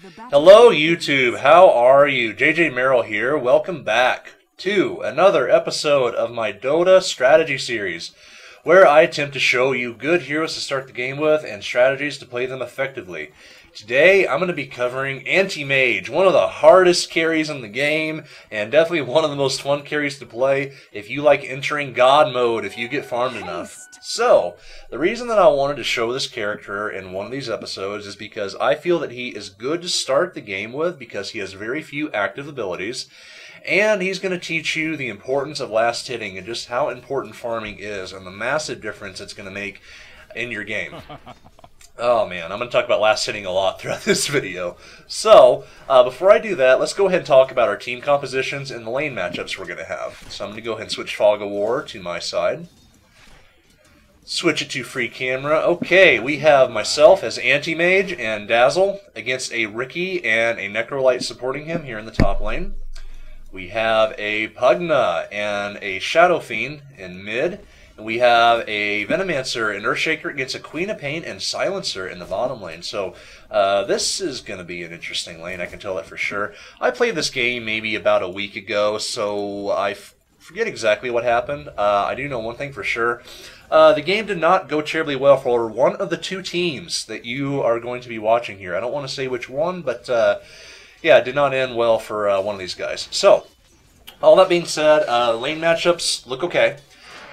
Hello YouTube, how are you? JJ Merrill here. Welcome back to another episode of my Dota strategy series, where I attempt to show you good heroes to start the game with and strategies to play them effectively. Today I'm going to be covering Anti-Mage, one of the hardest carries in the game, and definitely one of the most fun carries to play if you like entering God mode if you get farmed enough. So, the reason that I wanted to show this character in one of these episodes is because I feel that he is good to start the game with because he has very few active abilities, and he's going to teach you the importance of last hitting and just how important farming is and the massive difference it's going to make in your game. Oh man, I'm going to talk about last hitting a lot throughout this video. So, before I do that, let's go ahead and talk about our team compositions and the lane matchups we're going to have. So I'm going to go ahead and switch Fog of War to my side. Switch it to free camera. Okay, we have myself as Anti-Mage and Dazzle against a Riki and a Necrolite supporting him here in the top lane. We have a Pugna and a Shadow Fiend in mid. And we have a Venomancer and Earthshaker against a Queen of Pain and Silencer in the bottom lane. So this is going to be an interesting lane, I can tell that for sure. I played this game maybe about a week ago, so I forget exactly what happened. I do know one thing for sure. The game did not go terribly well for one of the two teams that you are going to be watching here. I don't want to say which one, but yeah, it did not end well for one of these guys. So, all that being said, lane matchups look okay.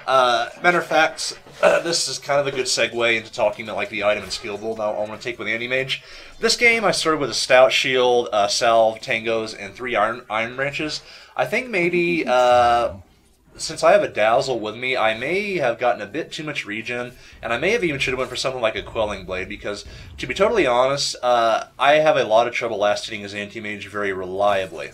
Matter of fact, this is kind of a good segue into talking about like the item and skill build I want to take with Anti-Mage. This game I started with a Stout Shield, Salve, Tangos, and 3 Iron Branches. I think maybe since I have a Dazzle with me, I may have gotten a bit too much regen, and I may have even should have went for something like a Quelling Blade, because, to be totally honest, I have a lot of trouble last hitting his Anti-Mage very reliably.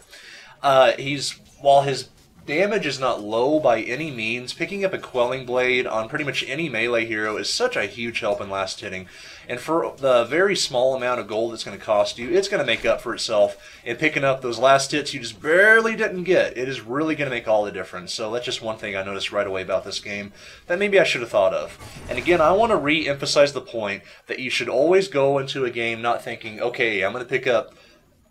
While his damage is not low by any means, picking up a Quelling Blade on pretty much any melee hero is such a huge help in last hitting. And for the very small amount of gold it's going to cost you, it's going to make up for itself in picking up those last hits you just barely didn't get. It is really going to make all the difference. So that's just one thing I noticed right away about this game that maybe I should have thought of. And again, I want to re-emphasize the point that you should always go into a game not thinking, okay, I'm going to pick up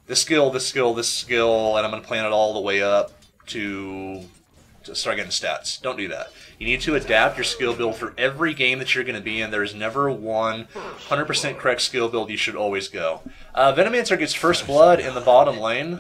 this skill, this skill, this skill, and I'm going to plan it all the way up to start getting stats. Don't do that. You need to adapt your skill build for every game that you're going to be in. There is never one 100% correct skill build you should always go. Venomancer gets first blood in the bottom lane.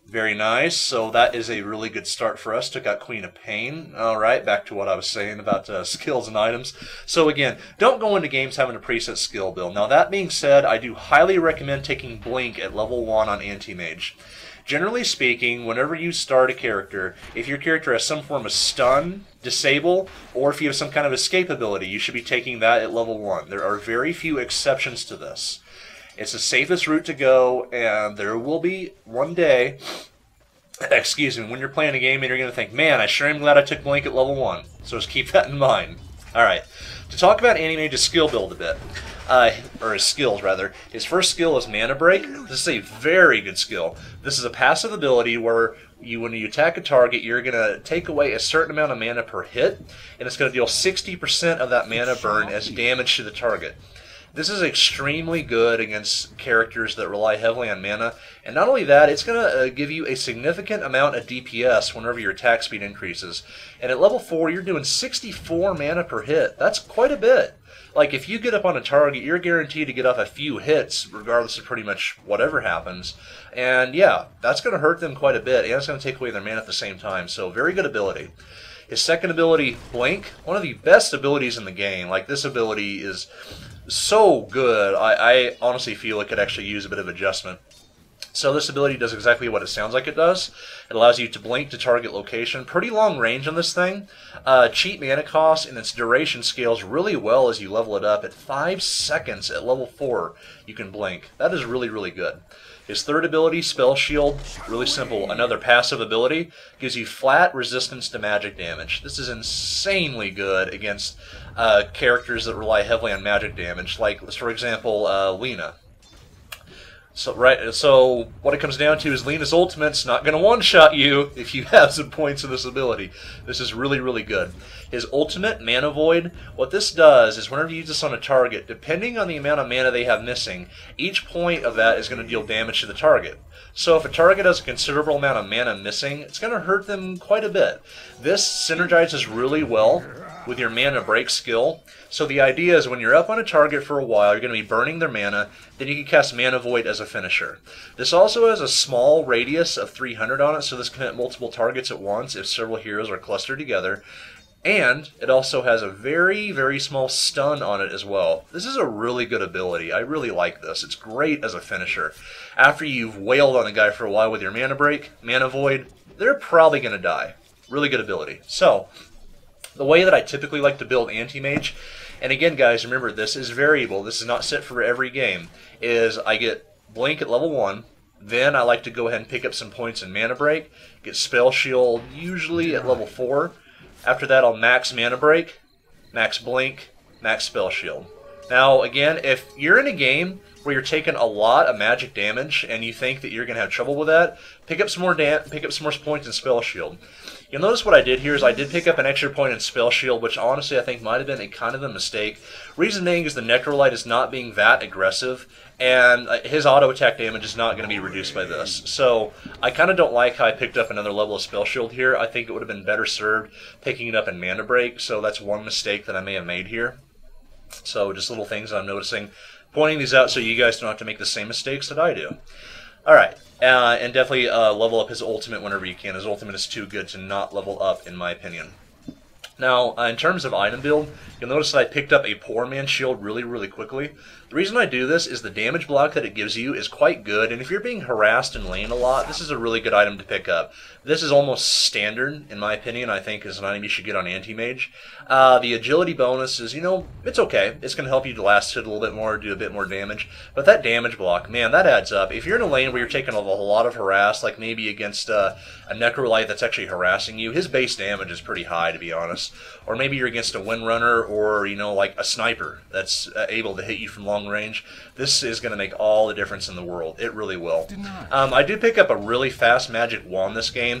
Very nice. So that is a really good start for us. Took out Queen of Pain. Alright, back to what I was saying about skills and items. So again, don't go into games having a preset skill build. Now that being said, I do highly recommend taking Blink at level 1 on Anti-Mage. Generally speaking, whenever you start a character, if your character has some form of stun, disable, or if you have some kind of escape ability, you should be taking that at level 1. There are very few exceptions to this. It's the safest route to go, and there will be one day, excuse me, when you're playing a game and you're going to think, man, I sure am glad I took Blink at level 1. So just keep that in mind. Alright, to talk about Anti-Mage's skill build a bit. Or his skills, rather. His first skill is Mana Break. This is a very good skill. This is a passive ability where when you attack a target, you're going to take away a certain amount of mana per hit, and it's going to deal 60% of that mana burn as damage to the target. This is extremely good against characters that rely heavily on mana, and not only that, it's going to give you a significant amount of DPS whenever your attack speed increases. And at level 4, you're doing 64 mana per hit. That's quite a bit. Like, if you get up on a target, you're guaranteed to get off a few hits, regardless of pretty much whatever happens. And yeah, that's going to hurt them quite a bit, and it's going to take away their mana at the same time. So, very good ability. His second ability, Blink, one of the best abilities in the game. Like, this ability is so good, I honestly feel it could actually use a bit of adjustment. So this ability does exactly what it sounds like it does. It allows you to blink to target location. Pretty long range on this thing. Cheap mana cost, and its duration scales really well as you level it up. At 5 seconds at level 4, you can blink. That is really, really good. His third ability, Spell Shield, really simple. Another passive ability, gives you flat resistance to magic damage. This is insanely good against characters that rely heavily on magic damage, like, for example, Lina. So what it comes down to is Lena's ultimate's not going to one-shot you if you have some points of this ability. This is really, really good. His ultimate, Mana Void, what this does is whenever you use this on a target, depending on the amount of mana they have missing, each point of that is going to deal damage to the target. So if a target has a considerable amount of mana missing, it's going to hurt them quite a bit. This synergizes really well with your Mana Break skill. So the idea is when you're up on a target for a while, you're going to be burning their mana, then you can cast Mana Void as a finisher. This also has a small radius of 300 on it, so this can hit multiple targets at once if several heroes are clustered together. And it also has a very, very small stun on it as well. This is a really good ability. I really like this. It's great as a finisher. After you've wailed on a guy for a while with your Mana Break, Mana Void, they're probably going to die. Really good ability. So, the way that I typically like to build Anti-Mage, and again guys, remember this is variable, this is not set for every game, is I get Blink at level 1, then I like to go ahead and pick up some points in Mana Break, get Spell Shield usually at level 4, after that I'll max Mana Break, max Blink, max Spell Shield. Now again, if you're in a game where you're taking a lot of magic damage and you think that you're going to have trouble with that, pick up some more points in Spell Shield. You'll notice what I did here is I did pick up an extra point in Spell Shield, which honestly I think might have been a kind of a mistake. Reason being is the Necrolite is not being that aggressive, and his auto attack damage is not going to be reduced by this. So I kind of don't like how I picked up another level of Spell Shield here. I think it would have been better served picking it up in Mana Break, so that's one mistake that I may have made here. So just little things I'm noticing. Pointing these out so you guys don't have to make the same mistakes that I do. Alright, and definitely level up his ultimate whenever you can. His ultimate is too good to not level up, in my opinion. Now, in terms of item build, you'll notice that I picked up a Poor Man's Shield really, really quickly. The reason I do this is the damage block that it gives you is quite good, and if you're being harassed in lane a lot, this is a really good item to pick up. This is almost standard, in my opinion, I think, as an item you should get on Anti-Mage. The agility bonus is, you know, it's okay. It's going to help you to last hit a little bit more, do a bit more damage. But that damage block, man, that adds up. If you're in a lane where you're taking a lot of harass, like maybe against a Necrolite that's actually harassing you, his base damage is pretty high, to be honest. Or maybe you're against a Windrunner or, you know, like a sniper that's able to hit you from long range. This is going to make all the difference in the world. It really will. I do pick up a really fast magic wand this game.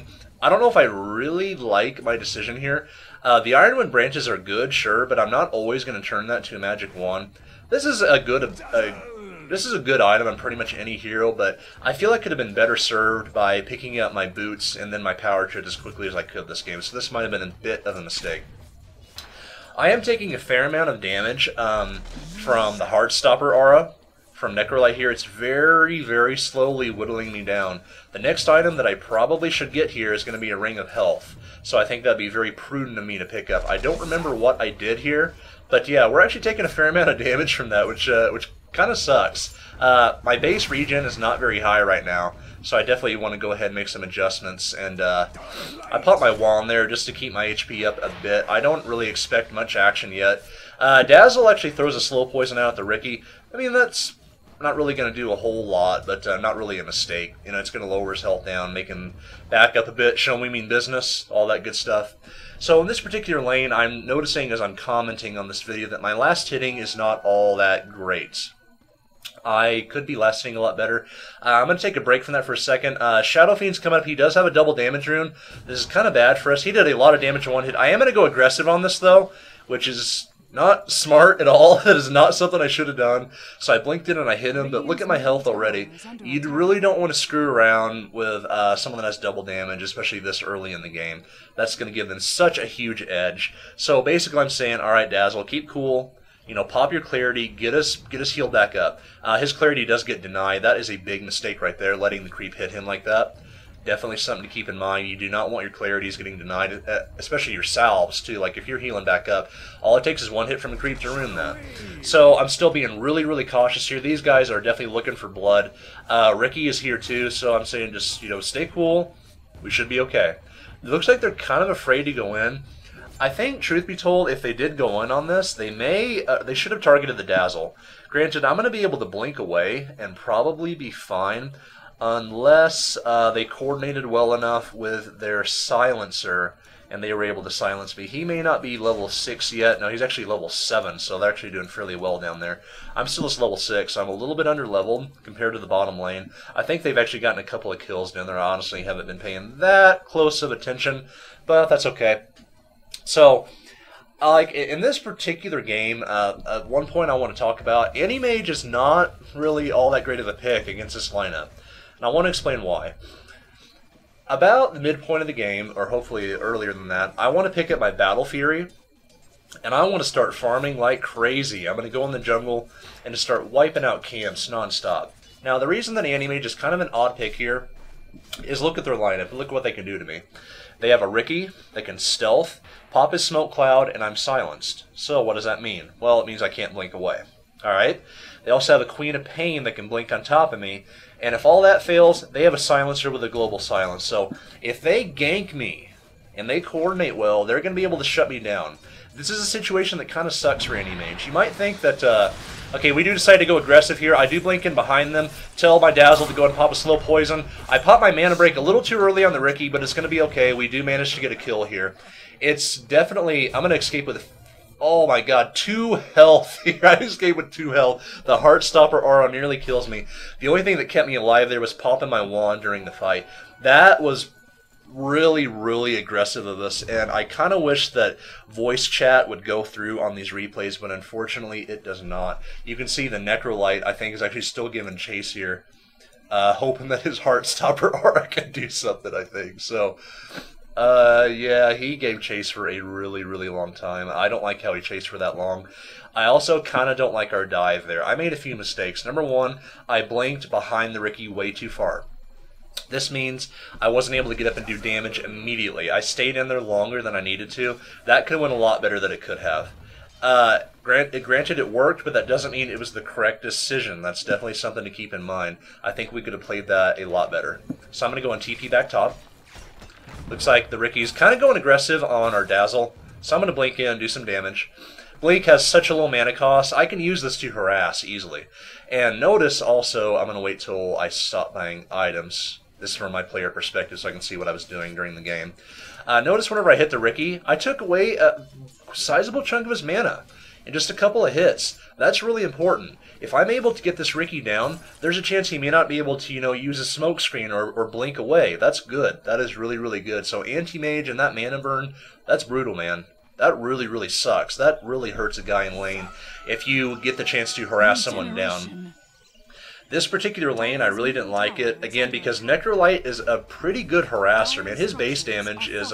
I don't know if I really like my decision here. The Ironwind branches are good, sure, but I'm not always going to turn that to a magic wand. This is a good item on pretty much any hero, but I feel I could have been better served by picking up my boots and then my power trait as quickly as I could this game. So this might have been a bit of a mistake. I am taking a fair amount of damage from the Heartstopper aura from Necrolite here. It's very, very slowly whittling me down. The next item that I probably should get here is going to be a Ring of Health. So I think that'd be very prudent of me to pick up. I don't remember what I did here, but yeah, we're actually taking a fair amount of damage from that, which kind of sucks. My base regen is not very high right now, so I definitely want to go ahead and make some adjustments. And I popped my wand there just to keep my HP up a bit. I don't really expect much action yet. Dazzle actually throws a slow poison out at the Ricky. I mean, that's not really going to do a whole lot, but not really a mistake. You know, it's going to lower his health down, make him back up a bit, show him we mean business, all that good stuff. So in this particular lane, I'm noticing as I'm commenting on this video that my last hitting is not all that great. I could be last hitting a lot better. I'm going to take a break from that for a second. Shadow Fiend's coming up. He does have a double damage rune. This is kind of bad for us. He did a lot of damage in one hit. I am going to go aggressive on this, though, which is not smart at all. That is not something I should have done. So I blinked in and I hit him, but look at my health already. You really don't want to screw around with someone that has double damage, especially this early in the game. That's going to give them such a huge edge. So basically I'm saying, alright Dazzle, keep cool. You know, pop your clarity, get us healed back up. His clarity does get denied. That is a big mistake right there, letting the creep hit him like that. Definitely something to keep in mind. You do not want your clarities getting denied, especially your salves, too. Like, if you're healing back up, all it takes is one hit from the creep to ruin that. So, I'm still being really, really cautious here. These guys are definitely looking for blood. Ricky is here, too, so I'm saying just, you know, stay cool. We should be okay. It looks like they're kind of afraid to go in. I think, truth be told, if they did go in on this, they should have targeted the Dazzle. Granted, I'm going to be able to blink away and probably be fine, unless they coordinated well enough with their silencer and they were able to silence me. He may not be level 6 yet. No, he's actually level 7, so they're actually doing fairly well down there. I'm still just level 6, so I'm a little bit under leveled compared to the bottom lane. I think they've actually gotten a couple of kills down there. I honestly haven't been paying that close of attention, but that's okay. So, like in this particular game, one point I want to talk about, Anti-Mage is not really all that great of a pick against this lineup. And I want to explain why. About the midpoint of the game, or hopefully earlier than that, I want to pick up my Battle Fury, and I want to start farming like crazy. I'm going to go in the jungle and just start wiping out camps non-stop. Now, the reason that Anti-Mage is kind of an odd pick here is look at their lineup. Look what they can do to me. They have a Riki that can stealth, pop his smoke cloud, and I'm silenced. So what does that mean? Well, it means I can't blink away. Alright? They also have a Queen of Pain that can blink on top of me, and if all that fails, they have a silencer with a global silence. So if they gank me and they coordinate well, they're going to be able to shut me down. This is a situation that kind of sucks for Anti-Mage. You might think that, okay, we do decide to go aggressive here. I do blink in behind them, tell my Dazzle to go and pop a slow poison. I pop my mana break a little too early on the Riki, but it's going to be okay. We do manage to get a kill here. It's definitely, I'm going to escape with, oh my god, 2 health here. I escaped with 2 health. The Heartstopper aura nearly kills me. The only thing that kept me alive there was popping my wand during the fight. That was really, really aggressive of us, and I kind of wish that voice chat would go through on these replays, but unfortunately it does not. You can see the Necrolite, I think, is actually still giving chase here, hoping that his Heartstopper aura can do something, I think. So, yeah, he gave chase for a really, really long time. I don't like how he chased for that long. I also kind of don't like our dive there. I made a few mistakes. Number one, I blinked behind the Riki way too far. This means I wasn't able to get up and do damage immediately. I stayed in there longer than I needed to. That could have went a lot better than it could have. Granted, it worked, but that doesn't mean it was the correct decision. That's definitely something to keep in mind. I think we could have played that a lot better. So I'm going to go on TP back top. Looks like the Riki's kind of going aggressive on our Dazzle. So I'm going to blink in and do some damage. Blink has such a low mana cost, I can use this to harass easily. And notice also, I'm going to wait till I stop buying items. This is from my player perspective, so I can see what I was doing during the game. Notice whenever I hit the Riki, I took away a sizable chunk of his mana in just a couple of hits. That's really important. If I'm able to get this Riki down, there's a chance he may not be able to, use a smoke screen or blink away. That's good. That is really, really good. So Anti-Mage and that mana burn, that's brutal, man. That really, really sucks. That really hurts a guy in lane if you get the chance to harass someone down. This particular lane, I really didn't like it, again, because Necrolite is a pretty good harasser, man. His base damage is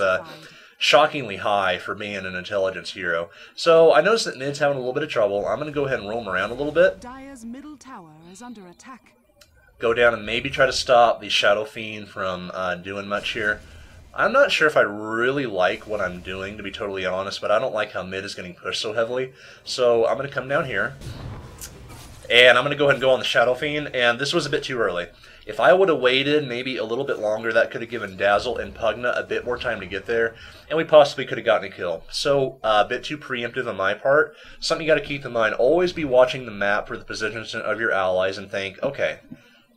shockingly high for being an intelligence hero. So I noticed that mid's having a little bit of trouble. I'm going to go ahead and roam around a little bit. Dire's middle tower is under attack. Go down and maybe try to stop the Shadow Fiend from doing much here. I'm not sure if I really like what I'm doing, to be totally honest, but I don't like how mid is getting pushed so heavily. So I'm going to come down here, and I'm going to go ahead and go on the Shadow Fiend, and this was a bit too early. If I would have waited maybe a little bit longer, that could have given Dazzle and Pugna a bit more time to get there, and we possibly could have gotten a kill. So a bit too preemptive on my part. Something you got to keep in mind, always be watching the map for the positions of your allies and think, okay,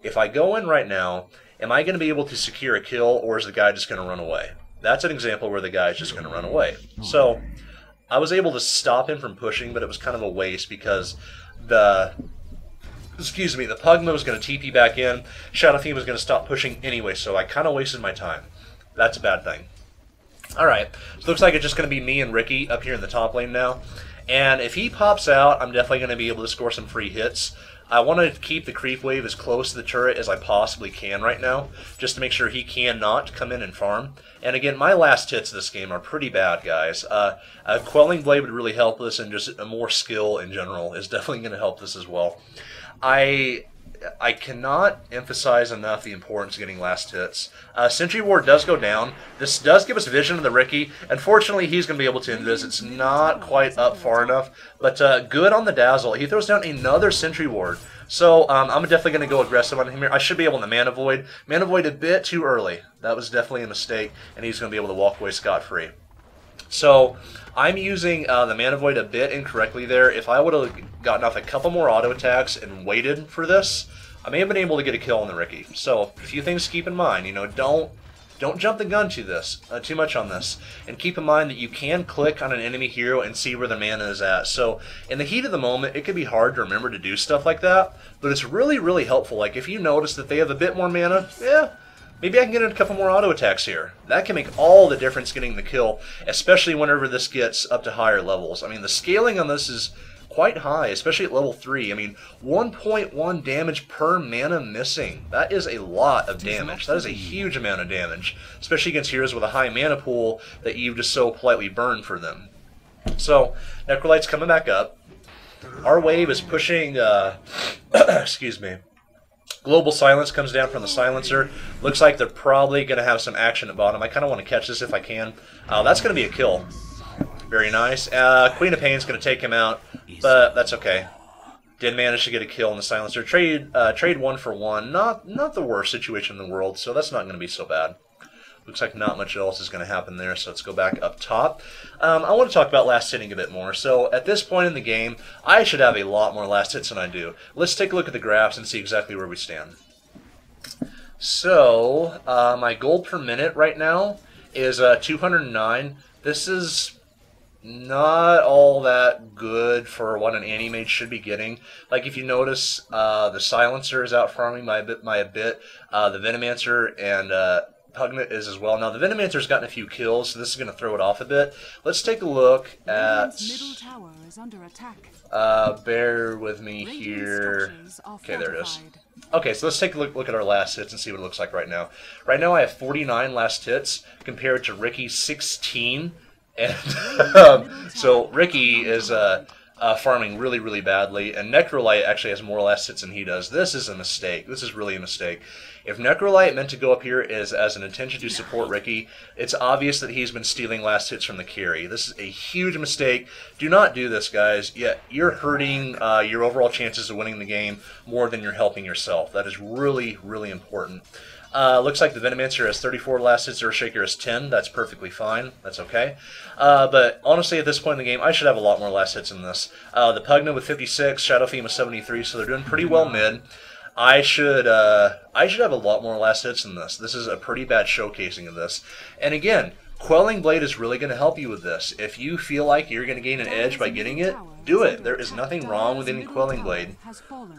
if I go in right now, am I going to be able to secure a kill, or is the guy just going to run away? That's an example where the guy's just going to run away. So I was able to stop him from pushing, but it was kind of a waste because the Pugma was going to TP back in, Shadow Fiend was going to stop pushing anyway, so I kind of wasted my time. That's a bad thing. Alright, so it looks like it's just going to be me and Riki up here in the top lane now. And if he pops out, I'm definitely going to be able to score some free hits. I want to keep the creep wave as close to the turret as I possibly can right now, just to make sure he cannot come in and farm. And again, my last hits of this game are pretty bad, guys. A Quelling Blade would really help us, and just more skill in general is definitely going to help this as well. I cannot emphasize enough the importance of getting last hits. Sentry Ward does go down. This does give us vision of the Riki. Unfortunately, he's going to be able to invis. It's not quite up far enough, but good on the Dazzle. He throws down another Sentry Ward. So I'm definitely going to go aggressive on him here. I should be able to Mana Void. Mana Void a bit too early. That was definitely a mistake, and he's going to be able to walk away scot-free. So I'm using the Mana Void a bit incorrectly there. If I would have gotten off a couple more auto attacks and waited for this, I may have been able to get a kill on the Riki. So a few things to keep in mind. Don't don't jump the gun too much on this. And keep in mind that you can click on an enemy hero and see where the mana is at. So in the heat of the moment, it can be hard to remember to do stuff like that, but it's really, really helpful. Like if you notice that they have a bit more mana, yeah, maybe I can get in a couple more auto attacks here. That can make all the difference getting the kill, especially whenever this gets up to higher levels. I mean, the scaling on this is quite high, especially at level 3. I mean, 1.1 damage per mana missing. That is a lot of damage. That is a huge amount of damage, especially against heroes with a high mana pool that you've just so politely burned for them. So, Necrolight's coming back up. Our wave is pushing, excuse me. Global Silence comes down from the Silencer. Looks like they're probably going to have some action at bottom. I kind of want to catch this if I can. That's going to be a kill. Very nice. Queen of Pain's going to take him out, but that's okay. Did manage to get a kill in the Silencer. Trade 1 for 1. Not the worst situation in the world, so that's not going to be so bad. Looks like not much else is going to happen there, so let's go back up top. I want to talk about last hitting a bit more. So at this point in the game, I should have a lot more last hits than I do. Let's take a look at the graphs and see exactly where we stand. So my gold per minute right now is 209. This is not all that good for what an Anti-Mage should be getting. Like if you notice, the Silencer is out farming by a bit. The Venomancer and Pugnet is as well. Now the Venomancer's gotten a few kills, so this is going to throw it off a bit. Let's take a look at. Middle tower is under attack. Bear with me here. Okay, there it is. Okay, so let's take a look at our last hits and see what it looks like right now. Right now I have 49 last hits compared to Ricky's 16. And so Ricky is farming really, really badly, and Necrolight actually has more last hits than he does. This is a mistake. This is really a mistake. If Necrolight meant to go up here as an intention to support Ricky, it's obvious that he's been stealing last hits from the carry. This is a huge mistake. Do not do this, guys. Yeah, you're hurting your overall chances of winning the game more than you're helping yourself. That is really, really important. Looks like the Venomancer has 34 last hits, Earthshaker has 10. That's perfectly fine. That's okay. But honestly, at this point in the game, I should have a lot more last hits than this. The Pugna with 56, Shadow Fiend with 73, so they're doing pretty well mid. I should have a lot more last hits than this. This is a pretty bad showcasing of this. And again, Quelling Blade is really going to help you with this. If you feel like you're going to gain an edge by getting it, do it. There is nothing wrong with any Quelling Blade.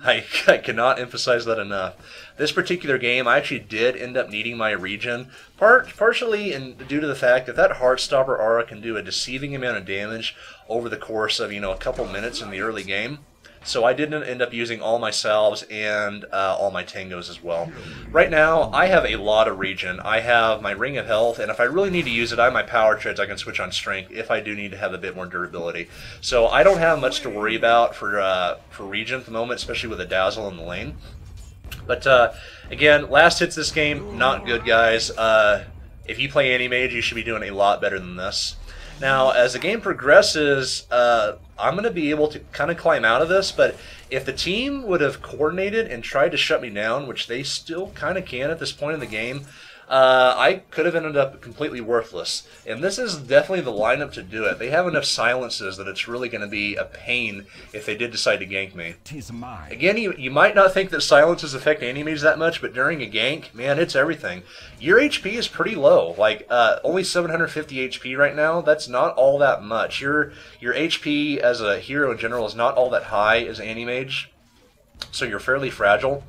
I cannot emphasize that enough. This particular game, I actually did end up needing my regen, partially due to the fact that that Heartstopper aura can do a deceiving amount of damage over the course of, a couple minutes in the early game. So I did end up using all my salves and all my tangos as well. Right now, I have a lot of regen. I have my Ring of Health, and if I really need to use it, I have my Power Treads. I can switch on Strength if I do need to have a bit more durability. So I don't have much to worry about for regen at the moment, especially with a Dazzle in the lane. But again, last hits this game, not good, guys. If you play Anti-Mage, you should be doing a lot better than this. Now, as the game progresses, I'm going to be able to kind of climb out of this, but if the team would have coordinated and tried to shut me down, which they still kind of can at this point in the game, I could have ended up completely worthless. And this is definitely the lineup to do it. They have enough silences that it's really going to be a pain if they did decide to gank me. Again, you might not think that silences affect Anti-Mage that much, but during a gank, man, it's everything. Your HP is pretty low, like only 750 HP right now. That's not all that much. Your HP as a hero in general is not all that high as Anti-Mage, so you're fairly fragile.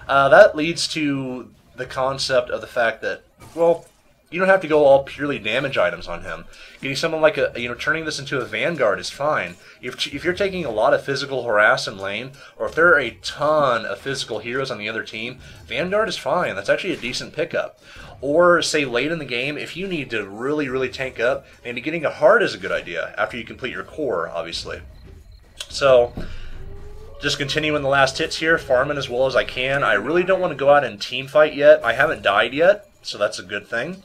That leads to the concept of the fact that, well, you don't have to go all purely damage items on him. Getting someone like turning this into a Vanguard is fine. If you're taking a lot of physical harass in lane, or if there are a ton of physical heroes on the other team, Vanguard is fine. That's actually a decent pickup. Or, say, late in the game, if you need to really, really tank up, maybe getting a Heart is a good idea, after you complete your core, obviously. So, just continuing the last hits here, farming as well as I can. I really don't want to go out and team fight yet. I haven't died yet, so that's a good thing.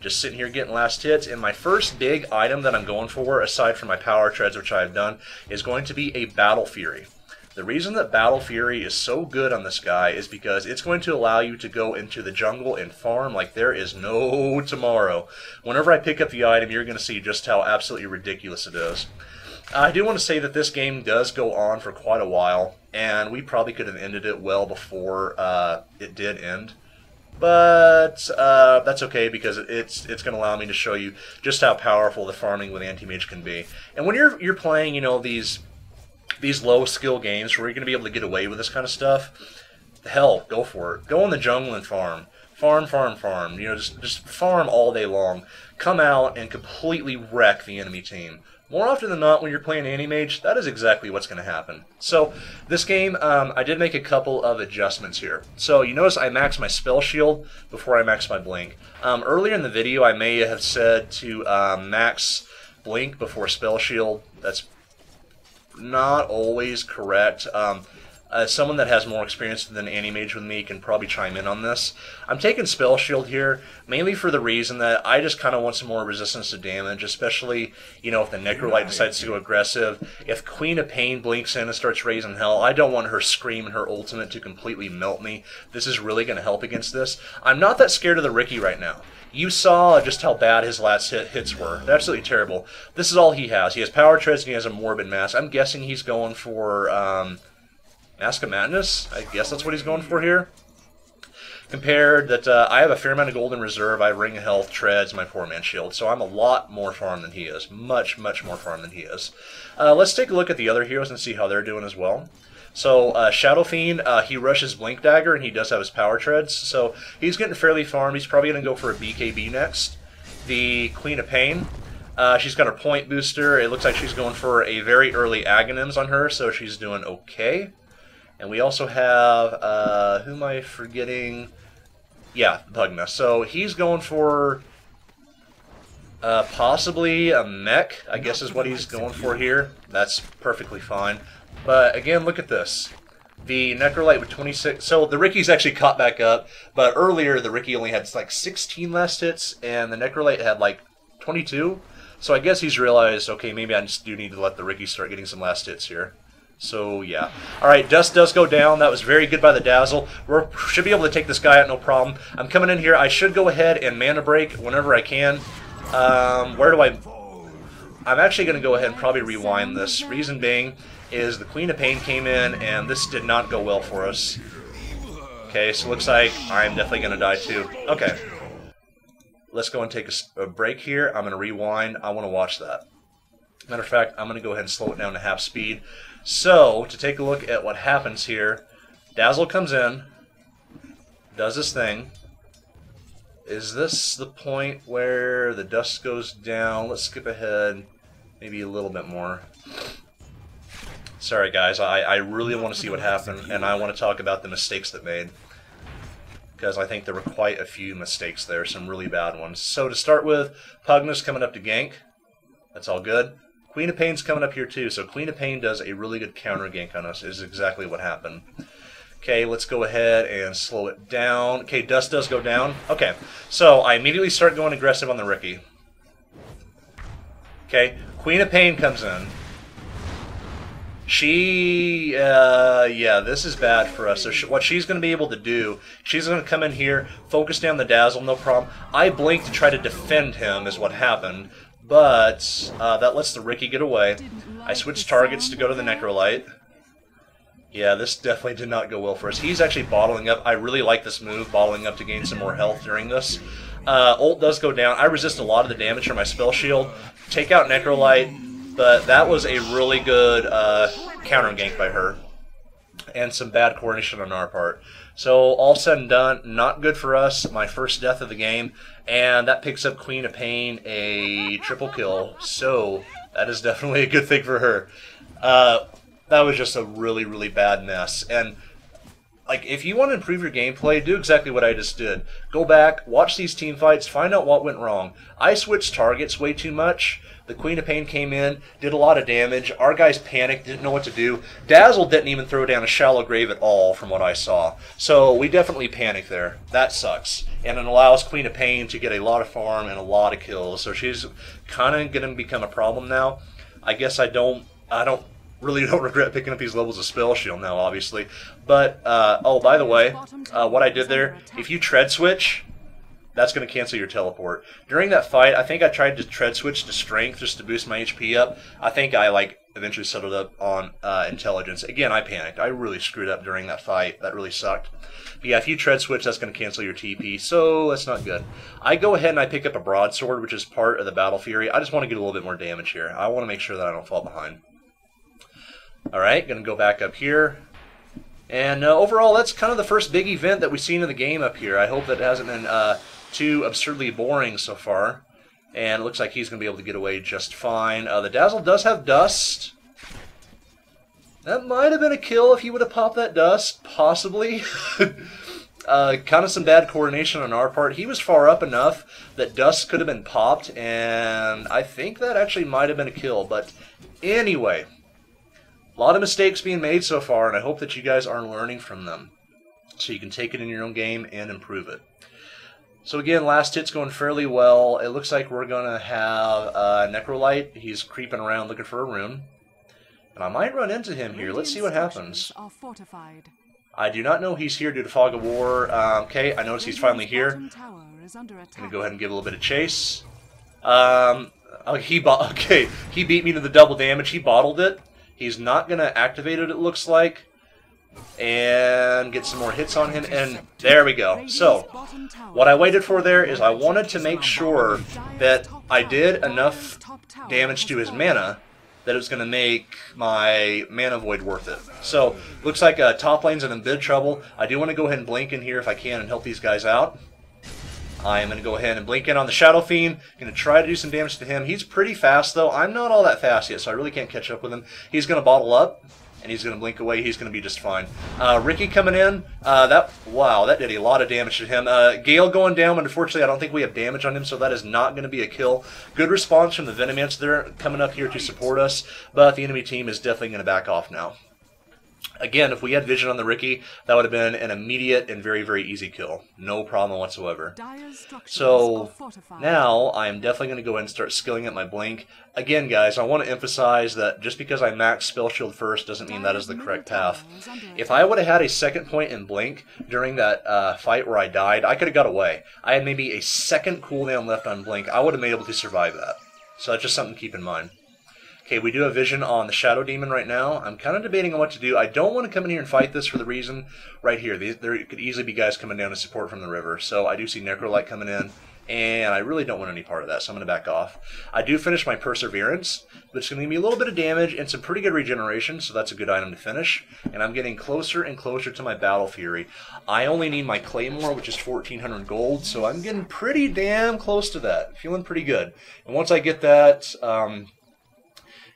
Just sitting here getting last hits. And my first big item that I'm going for, aside from my Power Treads, which I've done, is going to be a Battle Fury. The reason that Battle Fury is so good on this guy is because it's going to allow you to go into the jungle and farm like there is no tomorrow. Whenever I pick up the item, you're going to see just how absolutely ridiculous it is. I do want to say that this game does go on for quite a while, and we probably could have ended it well before it did end. But that's okay because it's going to allow me to show you just how powerful the farming with Anti-Mage can be. And when you're playing, these low skill games where you're going to be able to get away with this kind of stuff, hell, go for it. Go in the jungle and farm. Farm, farm, farm. Just farm all day long. Come out and completely wreck the enemy team. More often than not, when you're playing Anti-Mage, that is exactly what's going to happen. So, this game, I did make a couple of adjustments here. So, you notice I maxed my spell shield before I maxed my blink. Earlier in the video, I may have said to max blink before spell shield. That's not always correct. Someone that has more experience than Anti-Mage with me can probably chime in on this. I'm taking Spell Shield here, mainly for the reason that I just kind of want some more resistance to damage, especially, if the Necrolite decides to go aggressive. If Queen of Pain blinks in and starts raising hell, I don't want her Scream and her ultimate to completely melt me. This is really going to help against this. I'm not that scared of the Ricky right now. You saw just how bad his last hits were. They're absolutely terrible. This is all he has. He has Power Treads and he has a Morbid Mass. I'm guessing he's going for Mask of Madness. I guess that's what he's going for here. Compared that I have a fair amount of gold in reserve. I have Ring of Health, Treads, my 4-man shield. So I'm a lot more farm than he is. Much, much more farm than he is. Let's take a look at the other heroes and see how they're doing as well. So Shadow Fiend, he rushes Blink Dagger and he does have his Power Treads. So he's getting fairly farmed. He's probably going to go for a BKB next. The Queen of Pain. She's got her point booster. It looks like she's going for a very early Aghanims on her, so she's doing okay. And we also have, who am I forgetting? Yeah, Pugna. So he's going for possibly a mech, I guess is what he's going for here. That's perfectly fine. But again, look at this. The Necrolite with 26... So the Ricky's actually caught back up, but earlier the Ricky only had like 16 last hits, and the Necrolite had like 22. So I guess he's realized, okay, maybe I just do need to let the Ricky start getting some last hits here. So, yeah. Alright, Dust does go down. That was very good by the Dazzle. We should be able to take this guy out, no problem. I'm coming in here. I should go ahead and Mana Break whenever I can. Where do I... I'm actually going to go ahead and probably rewind this. Reason being is the Queen of Pain came in, and this did not go well for us. Okay, so looks like I'm definitely going to die too. Okay. Let's go and take a break here. I'm going to rewind. I want to watch that. Matter of fact, I'm going to go ahead and slow it down to half speed. So, to take a look at what happens here, Dazzle comes in, does this thing. Is this the point where the dust goes down? Let's skip ahead maybe a little bit more. Sorry guys, I really want to see what happened, and I want to talk about the mistakes that made. Because I think there were quite a few mistakes there, some really bad ones. So to start with, Pugna's coming up to gank. That's all good. Queen of Pain's coming up here too, so Queen of Pain does a really good counter gank on us, is exactly what happened. Okay, let's go ahead and slow it down. Okay, Dust does go down. Okay, so I immediately start going aggressive on the Ricky. Okay, Queen of Pain comes in. Yeah, this is bad for us. So what she's going to be able to do, she's going to come in here, focus down the Dazzle, no problem. I blinked to try to defend him is what happened. But that lets the Ricky get away. I switched targets to go to the Necrolite. Yeah, this definitely did not go well for us. He's actually bottling up. I really like this move, bottling up to gain some more health during this. Ult does go down. I resist a lot of the damage from my spell shield. Take out Necrolite, but that was a really good counter gank by her. And some bad coordination on our part. So, all said and done, not good for us. My first death of the game. And that picks up Queen of Pain a triple kill. So, that is definitely a good thing for her. That was just a really, really bad mess. And, like, if you want to improve your gameplay, do exactly what I just did. Go back, watch these team fights, find out what went wrong. I switched targets way too much. The Queen of Pain came in, did a lot of damage. Our guys panicked, didn't know what to do. Dazzle didn't even throw down a shallow grave at all, from what I saw. So we definitely panicked there. That sucks. And it allows Queen of Pain to get a lot of farm and a lot of kills. So she's kind of going to become a problem now. I guess I really don't regret picking up these levels of Spell Shield now, obviously. But, oh, by the way, what I did there, if you tread switch, that's going to cancel your teleport. During that fight, I think I tried to tread switch to strength just to boost my HP up. I think I eventually settled up on intelligence. Again, I panicked. I really screwed up during that fight. That really sucked. But yeah, if you tread switch, that's going to cancel your TP, so that's not good. I go ahead and I pick up a broadsword, which is part of the Battle Fury. I just want to get a little bit more damage here. I want to make sure that I don't fall behind. Alright, going to go back up here. And overall, that's kind of the first big event that we've seen in the game up here. I hope that it hasn't been too absurdly boring so far. And it looks like he's going to be able to get away just fine. The Dazzle does have Dust. That might have been a kill if he would have popped that Dust, possibly. Kind of some bad coordination on our part. He was far up enough that Dust could have been popped, and I think that actually might have been a kill. But anyway, a lot of mistakes being made so far, and I hope that you guys are learning from them so you can take it in your own game and improve it. So again, last hit's going fairly well. It looks like we're going to have Necrolite. He's creeping around looking for a rune. And I might run into him here. Let's see what happens. I do not know he's here due to Fog of War. Okay, I notice he's finally here. I'm going to go ahead and give a little bit of chase. He beat me to the double damage. He bottled it. He's not going to activate it, it looks like. And get some more hits on him, and there we go. So, what I waited for there is I wanted to make sure that I did enough damage to his mana that it was going to make my Mana Void worth it. So, looks like top lane's in big trouble. I do want to go ahead and blink in here if I can and help these guys out. I am going to go ahead and blink in on the Shadow Fiend. Going to try to do some damage to him. He's pretty fast, though. I'm not all that fast yet, so I really can't catch up with him. He's going to bottle up, and he's going to blink away. He's going to be just fine. Ricky coming in. Wow, that did a lot of damage to him. Gale going down, but unfortunately I don't think we have damage on him, so that is not going to be a kill. Good response from the Venomancer there coming up here to support us, but the enemy team is definitely going to back off now. Again, if we had vision on the Ricky, that would have been an immediate and very, very easy kill. No problem whatsoever. So now I'm definitely going to go ahead and start skilling at my blink. Again, guys, I want to emphasize that just because I max spell shield first doesn't mean that is the correct path. If I would have had a second point in blink during that fight where I died, I could have got away. I had maybe a second cooldown left on blink. I would have been able to survive that. So that's just something to keep in mind. Okay, we do have vision on the Shadow Demon right now. I'm kind of debating on what to do. I don't want to come in here and fight this for the reason right here. There could easily be guys coming down to support from the river. So I do see Necrolite coming in, and I really don't want any part of that, so I'm going to back off. I do finish my Perseverance, but it's going to give me a little bit of damage and some pretty good regeneration, so that's a good item to finish. And I'm getting closer and closer to my Battle Fury. I only need my Claymore, which is 1,400 gold, so I'm getting pretty damn close to that. Feeling pretty good. And once I get that,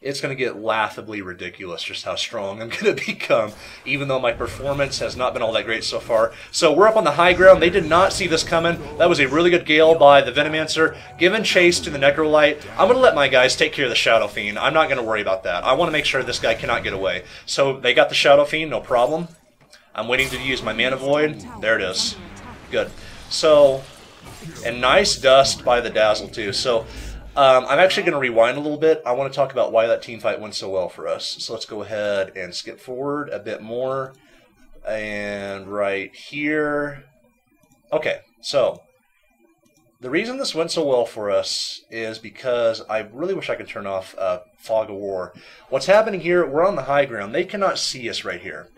it's going to get laughably ridiculous just how strong I'm going to become, even though my performance has not been all that great so far. So we're up on the high ground. They did not see this coming. That was a really good gale by the Venomancer. Giving chase to the Necrolite. I'm going to let my guys take care of the Shadow Fiend. I'm not going to worry about that. I want to make sure this guy cannot get away. So they got the Shadow Fiend, no problem. I'm waiting to use my Mana Void. There it is. Good. So, and nice dust by the Dazzle too. So, I'm actually going to rewind a little bit. I want to talk about why that team fight went so well for us. So let's go ahead and skip forward a bit more. And right here. Okay, so the reason this went so well for us is because I really wish I could turn off Fog of War. What's happening here, we're on the high ground. They cannot see us right here.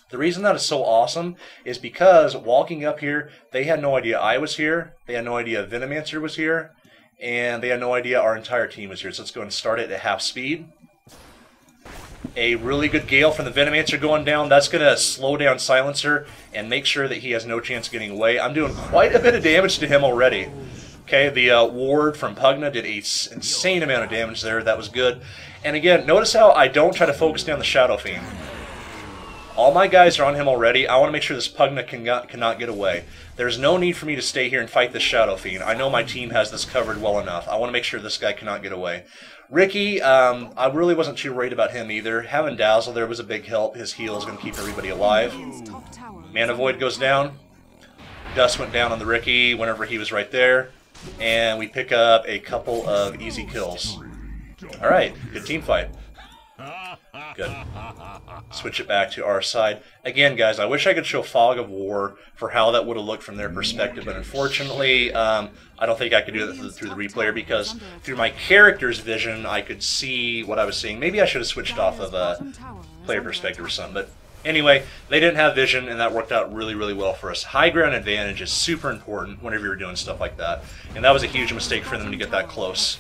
The reason that is so awesome is because walking up here, they had no idea I was here. They had no idea Venomancer was here. And they had no idea our entire team was here. So let's go and start it at half speed. A really good gale from the Venomancer going down. That's going to slow down Silencer and make sure that he has no chance of getting away. I'm doing quite a bit of damage to him already. Okay, the ward from Pugna did an insane amount of damage there. That was good. And again, notice how I don't try to focus down the Shadow Fiend. All my guys are on him already. I want to make sure this Pugna cannot get away. There's no need for me to stay here and fight this Shadow Fiend. I know my team has this covered well enough. I want to make sure this guy cannot get away. Ricky, I really wasn't too worried about him either. Having Dazzle there was a big help. His heal is going to keep everybody alive. Mana Void goes down. Dust went down on the Ricky whenever he was right there. And we pick up a couple of easy kills. Alright, good team fight. Good. Switch it back to our side. Again, guys, I wish I could show Fog of War for how that would have looked from their perspective, but unfortunately, I don't think I could do that through the replayer because through my character's vision, I could see what I was seeing. Maybe I should have switched off of a player perspective or something, but anyway, they didn't have vision, and that worked out really, really well for us. High ground advantage is super important whenever you're doing stuff like that, and that was a huge mistake for them to get that close.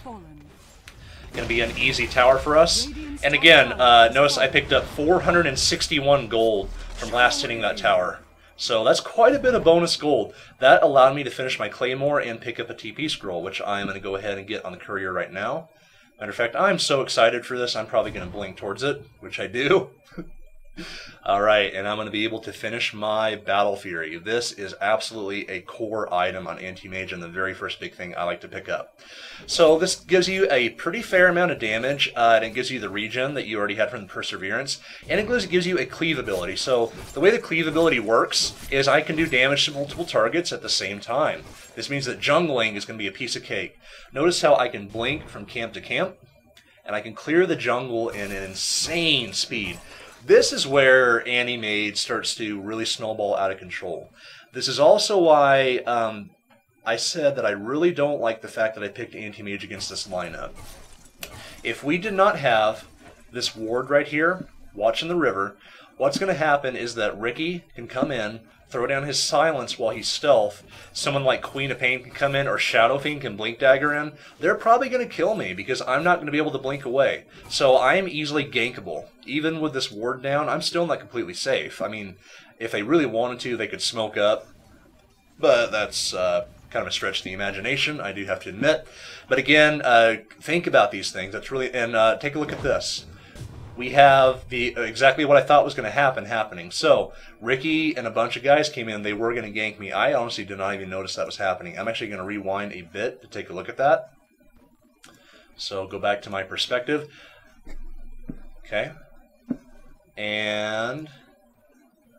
Going to be an easy tower for us. And again, notice I picked up 461 gold from last hitting that tower. So that's quite a bit of bonus gold. That allowed me to finish my Claymore and pick up a TP scroll, which I'm going to go ahead and get on the courier right now. Matter of fact, I'm so excited for this, I'm probably going to blink towards it, which I do. Alright, and I'm going to be able to finish my Battle Fury. This is absolutely a core item on Anti-Mage and the very first big thing I like to pick up. So this gives you a pretty fair amount of damage, and it gives you the regen that you already had from the Perseverance, and it gives you a cleave ability. So the way the cleave ability works is I can do damage to multiple targets at the same time. This means that jungling is going to be a piece of cake. Notice how I can blink from camp to camp, and I can clear the jungle in an insane speed. This is where Anti-Mage starts to really snowball out of control. This is also why I said that I really don't like the fact that I picked Anti-Mage against this lineup. If we did not have this ward right here, watching the river, what's going to happen is that Ricky can come in, throw down his silence while he's stealth. Someone like Queen of Pain can come in, or Shadow Fiend can blink dagger in. They're probably going to kill me because I'm not going to be able to blink away. So I am easily gankable. Even with this ward down, I'm still not completely safe. I mean, if they really wanted to, they could smoke up. But that's kind of a stretch of the imagination, I do have to admit. But again, think about these things. That's really, and take a look at this. We have the exactly what I thought was going to happen happening. So Ricky and a bunch of guys came in. They were going to gank me. I honestly did not even notice that was happening. I'm actually going to rewind a bit to take a look at that. So go back to my perspective. Okay. And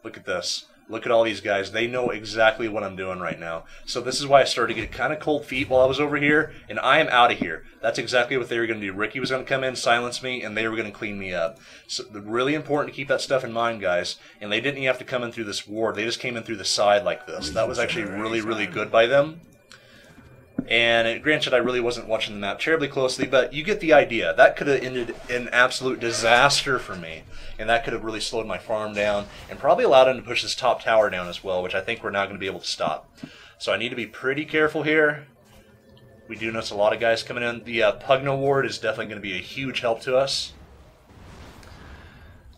look at this. Look at all these guys. They know exactly what I'm doing right now. So this is why I started to get kind of cold feet while I was over here, and I am out of here. That's exactly what they were going to do. Ricky was going to come in, silence me, and they were going to clean me up. So really important to keep that stuff in mind, guys. And they didn't even have to come in through this ward. They just came in through the side like this. That was actually really, really good by them. And granted, I really wasn't watching the map terribly closely, but you get the idea. That could have ended in absolute disaster for me, and that could have really slowed my farm down, and probably allowed him to push this top tower down as well, which I think we're now going to be able to stop. So I need to be pretty careful here. We do notice a lot of guys coming in. The Pugno ward is definitely going to be a huge help to us.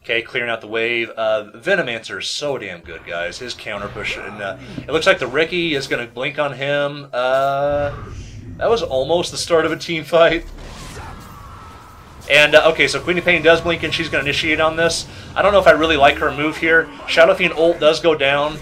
Okay, clearing out the wave. Venomancer is so damn good, guys. His counter push, and it looks like the Ricky is going to blink on him. That was almost the start of a team fight. And, okay, so Queen of Pain does blink, and she's going to initiate on this. I don't know if I really like her move here. Shadow Fiend ult does go down.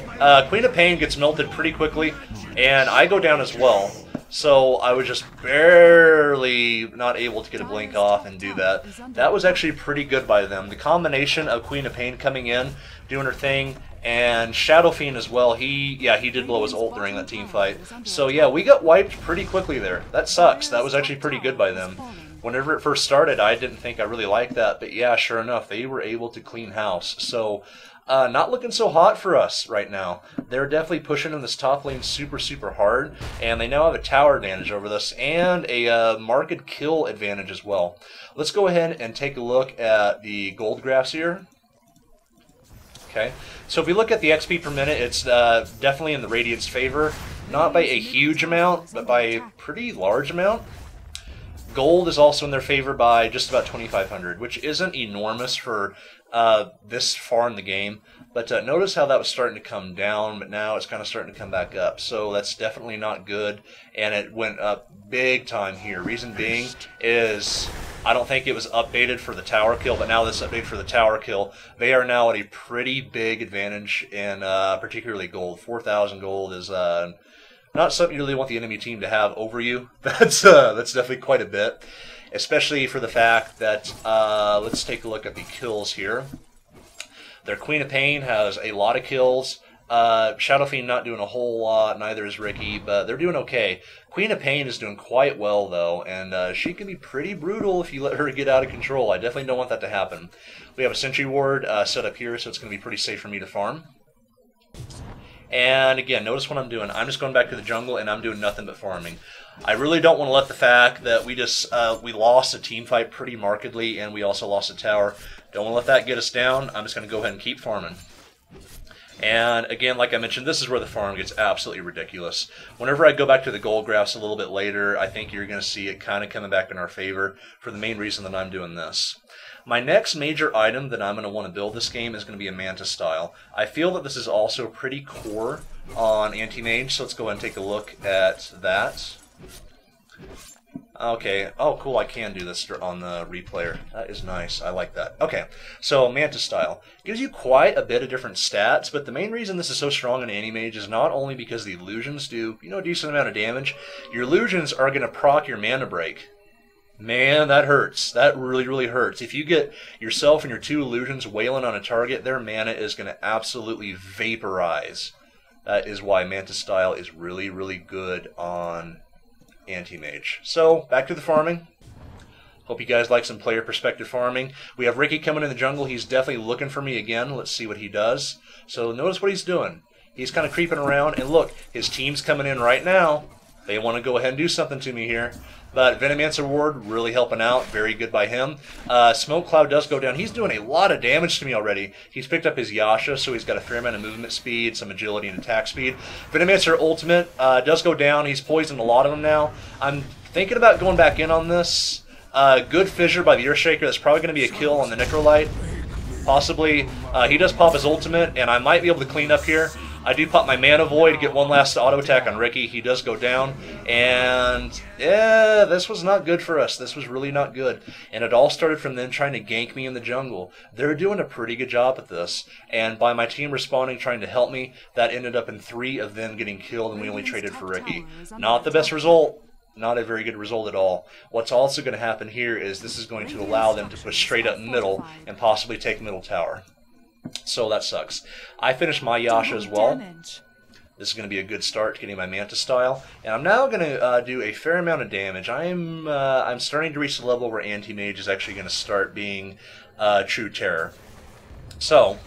Queen of Pain gets melted pretty quickly, and I go down as well. So I was just barely not able to get a blink off and do that. That was actually pretty good by them. The combination of Queen of Pain coming in, doing her thing, and Shadow Fiend as well. He did blow his ult during that team fight. So yeah, we got wiped pretty quickly there. That sucks. That was actually pretty good by them. Whenever it first started, I didn't think I really liked that, but yeah, sure enough, they were able to clean house. So not looking so hot for us right now. They're definitely pushing in this top lane super, super hard, and they now have a tower advantage over this and a market kill advantage as well. Let's go ahead and take a look at the gold graphs here. Okay, so if we look at the XP per minute, it's definitely in the Radiant's favor. Not by a huge amount, but by a pretty large amount. Gold is also in their favor by just about 2,500, which isn't enormous for this far in the game. But notice how that was starting to come down, but now it's kind of starting to come back up. So that's definitely not good, and it went up big time here. Reason being is I don't think it was updated for the tower kill, but now this update for the tower kill, they are now at a pretty big advantage in particularly gold. 4,000 gold is not something you really want the enemy team to have over you. That's definitely quite a bit, especially for the fact that let's take a look at the kills here. Their Queen of Pain has a lot of kills. Shadow Fiend not doing a whole lot, neither is Ricky, but they're doing okay. Queen of Pain is doing quite well, though, and she can be pretty brutal if you let her get out of control. I definitely don't want that to happen. We have a Sentry Ward set up here, so it's going to be pretty safe for me to farm. And again, notice what I'm doing. I'm just going back to the jungle, and I'm doing nothing but farming. I really don't want to let the fact that we lost a team fight pretty markedly, and we also lost a tower. Don't want to let that get us down. I'm just going to go ahead and keep farming. And again, like I mentioned, this is where the farm gets absolutely ridiculous. Whenever I go back to the gold graphs a little bit later, I think you're going to see it kind of coming back in our favor for the main reason that I'm doing this. My next major item that I'm going to want to build this game is going to be a Mantis style. I feel that this is also pretty core on Anti-Mage, so let's go ahead and take a look at that. Okay, oh cool, I can do this on the replayer. That is nice, I like that. Okay, so Mantis style. Gives you quite a bit of different stats, but the main reason this is so strong in Anti-Mage is not only because the illusions do, a decent amount of damage, your illusions are going to proc your mana break. Man, that hurts. That really, really hurts. If you get yourself and your 2 illusions wailing on a target, their mana is going to absolutely vaporize. That is why Mantis style is really, really good on Anti-Mage. So, back to the farming. Hope you guys like some player perspective farming. We have Ricky coming in the jungle. He's definitely looking for me again. Let's see what he does. So, notice what he's doing. He's kind of creeping around, and look, his team's coming in right now. They want to go ahead and do something to me here. But Venomancer Ward really helping out. Very good by him. Smoke Cloud does go down. He's doing a lot of damage to me already. He's picked up his Yasha, so he's got a fair amount of movement speed, some agility, and attack speed. Venomancer Ultimate does go down. He's poisoned a lot of them now. I'm thinking about going back in on this. Good fissure by the Earthshaker. That's probably going to be a kill on the Necrolite. Possibly. He does pop his ultimate, and I might be able to clean up here. I do pop my Mana Void to get one last auto attack on Ricky. He does go down, and yeah, this was not good for us. This was really not good, and it all started from them trying to gank me in the jungle. They're doing a pretty good job at this, and by my team responding, trying to help me, that ended up in 3 of them getting killed, and we only traded for Ricky. Not the best result. Not a very good result at all. What's also going to happen here is this is going to allow them to push straight up middle and possibly take middle tower. So that sucks. I finished my Yasha as well. This is going to be a good start to getting my Mantis style. And I'm now going to do a fair amount of damage. I'm starting to reach the level where Anti-Mage is actually going to start being true terror. So,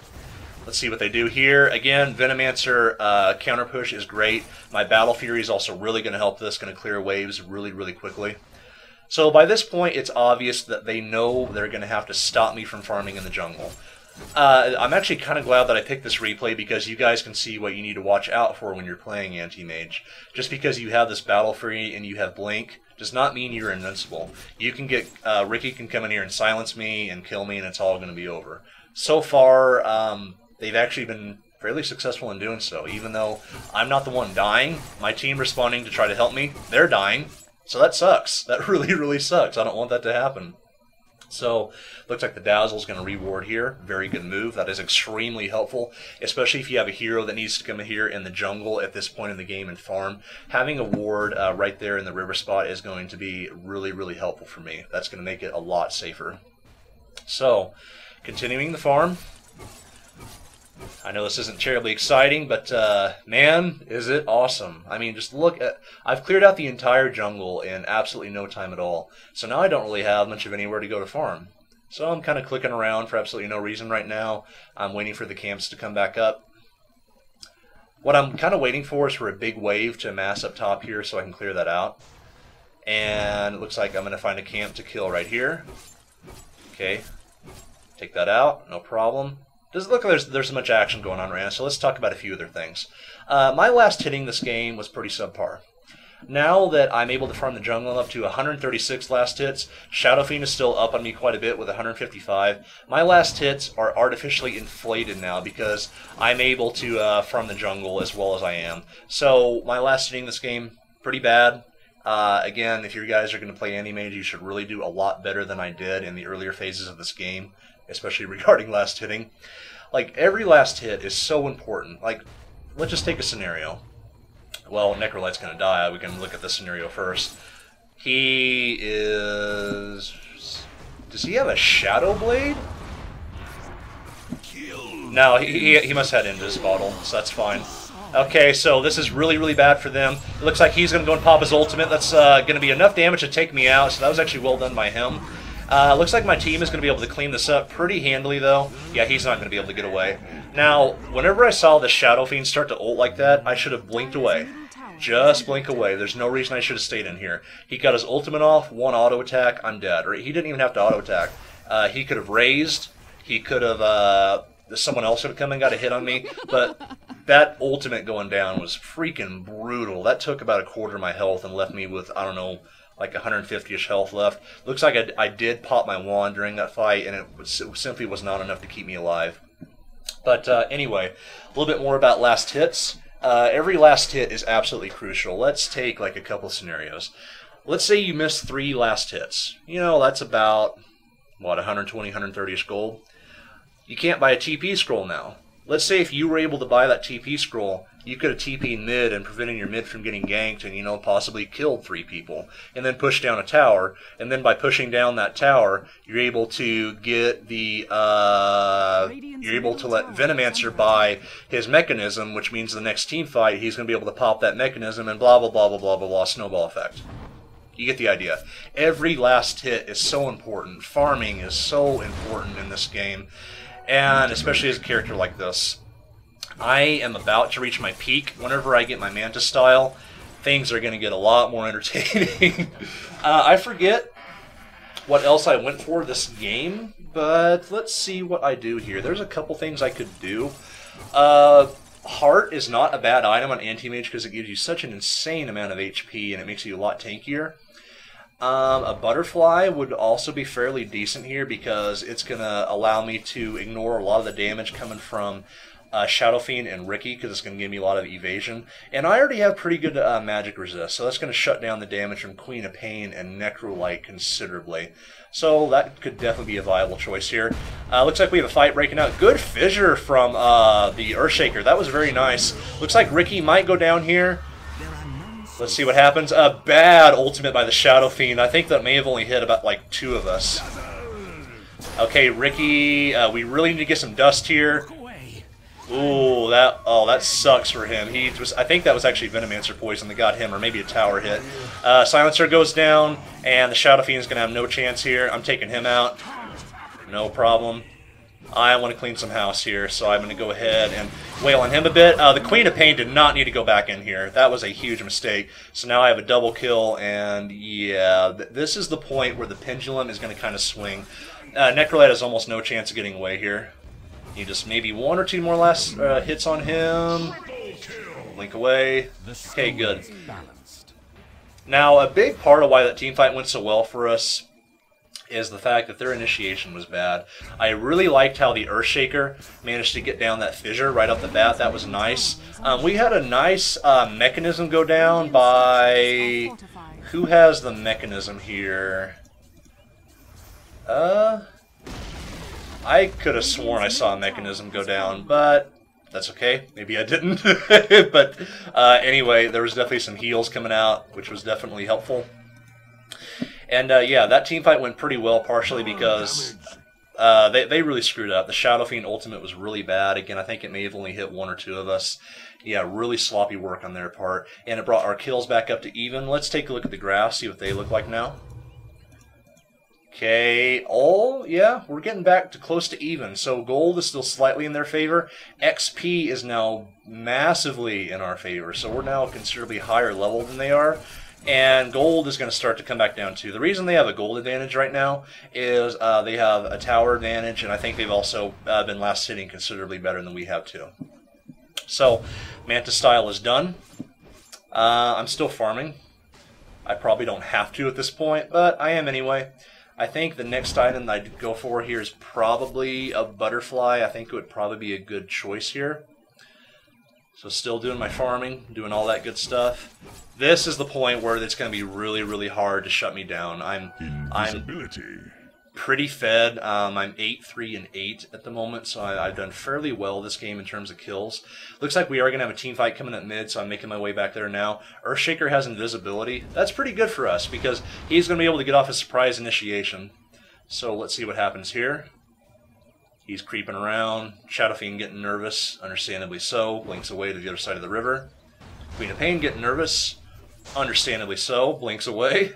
let's see what they do here. Again, Venomancer counter push is great. My Battle Fury is also really going to help this. Going to clear waves really, really quickly. So by this point, it's obvious that they know they're going to have to stop me from farming in the jungle. I'm actually kind of glad that I picked this replay because you guys can see what you need to watch out for when you're playing Anti-Mage. Just because you have this Battle Fury and you have Blink does not mean you're invincible. You can get, Ricky can come in here and silence me and kill me and it's all going to be over. So far, they've actually been fairly successful in doing so. Even though I'm not the one dying, my team responding to try to help me, they're dying. So that sucks. That really, really sucks. I don't want that to happen. So, looks like the Dazzle's going to reward here. Very good move. That is extremely helpful, especially if you have a hero that needs to come here in the jungle at this point in the game and farm. Having a ward right there in the river spot is going to be really, really helpful for me. That's going to make it a lot safer. So, continuing the farm. I know this isn't terribly exciting, but man, is it awesome. I mean, just look at... I've cleared out the entire jungle in absolutely no time at all. So now I don't really have much of anywhere to go to farm. So I'm kind of clicking around for absolutely no reason right now. I'm waiting for the camps to come back up. What I'm kind of waiting for is for a big wave to amass up top here so I can clear that out. And it looks like I'm going to find a camp to kill right here. Okay. Take that out. No problem. Doesn't look like there's much action going on right now, so let's talk about a few other things. My last hitting this game was pretty subpar. Now that I'm able to farm the jungle up to 136 last hits, Shadow Fiend is still up on me quite a bit with 155. My last hits are artificially inflated now because I'm able to farm the jungle as well as I am. So my last hitting this game, pretty bad. Again, if you guys are going to play Anti-Mage, you should really do a lot better than I did in the earlier phases of this game, especially regarding last hitting. Like, every last hit is so important. Like, let's just take a scenario. Well, Necrolite's going to die. We can look at the scenario first. He is... Does he have a Shadow Blade? No, he must have had into his bottle, so that's fine. Okay, so this is really, really bad for them. It looks like he's going to go and pop his ultimate. That's going to be enough damage to take me out, so that was actually well done by him. Looks like my team is going to be able to clean this up pretty handily, though. Yeah, he's not going to be able to get away. Now, whenever I saw the Shadow Fiend start to ult like that, I should have blinked away. Just blink away. There's no reason I should have stayed in here. He got his ultimate off, one auto attack, I'm dead. Or he didn't even have to auto attack. He could have raised. He could have... someone else would have come and got a hit on me, but that ultimate going down was freaking brutal. That took about a quarter of my health and left me with, I don't know, like 150-ish health left. Looks like I did pop my wand during that fight, and it simply was not enough to keep me alive. But anyway, a little bit more about last hits. Every last hit is absolutely crucial. Let's take like a couple scenarios. Let's say you missed 3 last hits. You know, that's about, what, 120, 130-ish gold. You can't buy a TP scroll now. Let's say if you were able to buy that TP scroll, you could have TP'd mid and prevented your mid from getting ganked and, you know, possibly killed 3 people. And then pushed down a tower. And then by pushing down that tower, you're able to get the, you're able to let Venomancer buy his mechanism, which means the next team fight, he's going to be able to pop that mechanism and blah, blah, blah, blah, blah, blah, blah, snowball effect. You get the idea. Every last hit is so important. Farming is so important in this game. And especially as a character like this. I am about to reach my peak. Whenever I get my Manta style, things are going to get a lot more entertaining. I forget what else I went for this game, but let's see what I do here. There's a couple things I could do. Heart is not a bad item on Anti-Mage because it gives you such an insane amount of HP and it makes you a lot tankier. A butterfly would also be fairly decent here because it's going to allow me to ignore a lot of the damage coming from Shadow Fiend and Ricky because it's going to give me a lot of evasion. And I already have pretty good magic resist, so that's going to shut down the damage from Queen of Pain and Necrolite considerably. So that could definitely be a viable choice here. Looks like we have a fight breaking out. Good fissure from the Earthshaker. That was very nice. Looks like Ricky might go down here. Let's see what happens. A bad ultimate by the Shadow Fiend. I think that may have only hit about like 2 of us. Okay, Ricky, we really need to get some dust here. Ooh, that sucks for him. I think that was actually Venomancer poison that got him, or maybe a tower hit. Silencer goes down, and the Shadow Fiend is going to have no chance here. I'm taking him out. No problem. I want to clean some house here, so I'm going to go ahead and wail on him a bit. The Queen of Pain did not need to go back in here. That was a huge mistake. So now I have a double kill, and yeah, this is the point where the pendulum is going to kind of swing. Necrolite has almost no chance of getting away here. You just maybe 1 or 2 more last hits on him. Blink away. Okay, good. Now, a big part of why that team fight went so well for us is the fact that their initiation was bad. I really liked how the Earthshaker managed to get down that fissure right off the bat. That was nice. We had a nice mechanism go down by... Who has the mechanism here? I could have sworn I saw a mechanism go down, but that's okay. Maybe I didn't. But anyway, there was definitely some heals coming out, which was definitely helpful. And yeah, that team fight went pretty well, partially because they really screwed up. The Shadow Fiend ultimate was really bad. Again, I think it may have only hit 1 or 2 of us. Yeah, really sloppy work on their part. And it brought our kills back up to even. Let's take a look at the graphs, see what they look like now. Okay, yeah, we're getting back to close to even. So gold is still slightly in their favor. XP is now massively in our favor. So we're now considerably higher level than they are. And gold is going to start to come back down too. The reason they have a gold advantage right now is they have a tower advantage, and I think they've also been last hitting considerably better than we have too. So, Manta style is done. I'm still farming. I probably don't have to at this point, but I am anyway. I think the next item that I'd go for here is probably a butterfly. I think it would probably be a good choice here. So still doing my farming, doing all that good stuff. This is the point where it's going to be really, really hard to shut me down. I'm pretty fed. I'm 8, 3, and 8 at the moment, so I've done fairly well this game in terms of kills. Looks like we are going to have a team fight coming at mid, so I'm making my way back there now. Earthshaker has invisibility. That's pretty good for us because he's going to be able to get off a surprise initiation. So let's see what happens here. He's creeping around. Shadow Fiend getting nervous, understandably so. Blinks away to the other side of the river. Queen of Pain getting nervous, understandably so. Blinks away.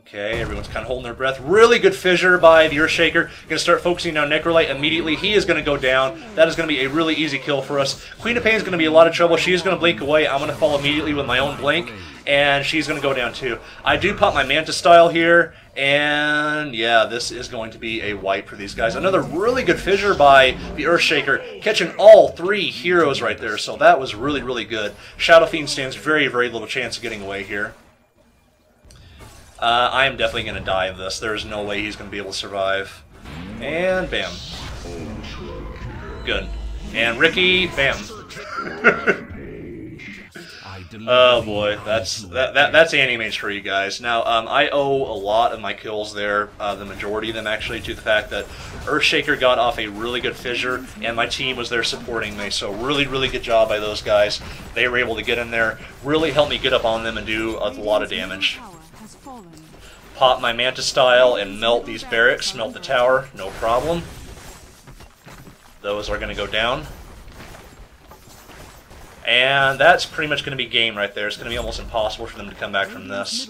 Okay, everyone's kind of holding their breath. Really good fissure by the Earthshaker. Going to start focusing on Necrolite immediately. He is going to go down. That is going to be a really easy kill for us. Queen of Pain is going to be a lot of trouble. She is going to blink away. I'm going to fall immediately with my own blink, and she's going to go down too. I do pop my Manta Style here, and yeah, this is going to be a wipe for these guys. Another really good fissure by the Earthshaker, catching all 3 heroes right there, so that was really, really good. Shadow Fiend stands very, very little chance of getting away here. I am definitely going to die of this. There is no way he's going to be able to survive. And bam. Good. And Ricky, bam. Oh boy, that's Anti-Mage for you guys. Now, I owe a lot of my kills there, the majority of them actually, to the fact that Earthshaker got off a really good fissure, and my team was there supporting me. So really, really good job by those guys. They were able to get in there, really help me get up on them and do a lot of damage. Pop my Manta Style and melt these barracks, melt the tower, no problem. Those are going to go down. And that's pretty much going to be game right there. It's going to be almost impossible for them to come back from this.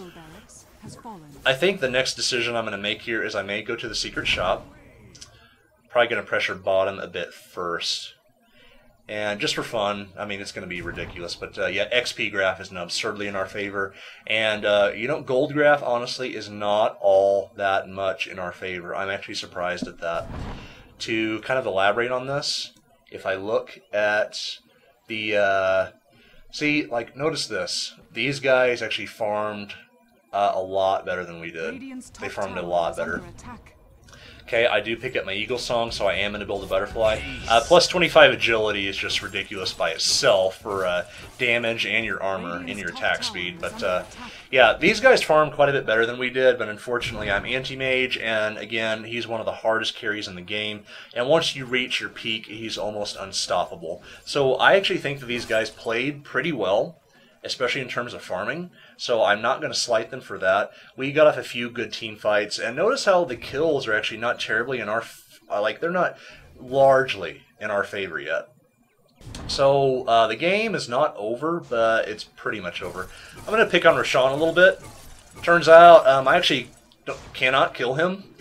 I think the next decision I'm going to make here is I may go to the secret shop. Probably going to pressure bottom a bit first. And just for fun, I mean, it's going to be ridiculous, but yeah, XP graph is absurdly in our favor. And, you know, gold graph, honestly, is not all that much in our favor. I'm actually surprised at that. To kind of elaborate on this, if I look at the, see, like, notice this. These guys actually farmed a lot better than we did. They farmed a lot better. Okay, I do pick up my Eagle Song, so I am going to build a Butterfly. Plus 25 agility is just ridiculous by itself for damage and your armor and your attack speed. But yeah, these guys farmed quite a bit better than we did, but unfortunately I'm Anti-Mage, and again, he's one of the hardest carries in the game. And once you reach your peak, he's almost unstoppable. So I actually think that these guys played pretty well, especially in terms of farming, so I'm not going to slight them for that. We got off a few good team fights, and notice how the kills are actually not terribly in our, like, they're not largely in our favor yet. So the game is not over, but it's pretty much over. I'm going to pick on Roshan a little bit. Turns out I actually cannot kill him.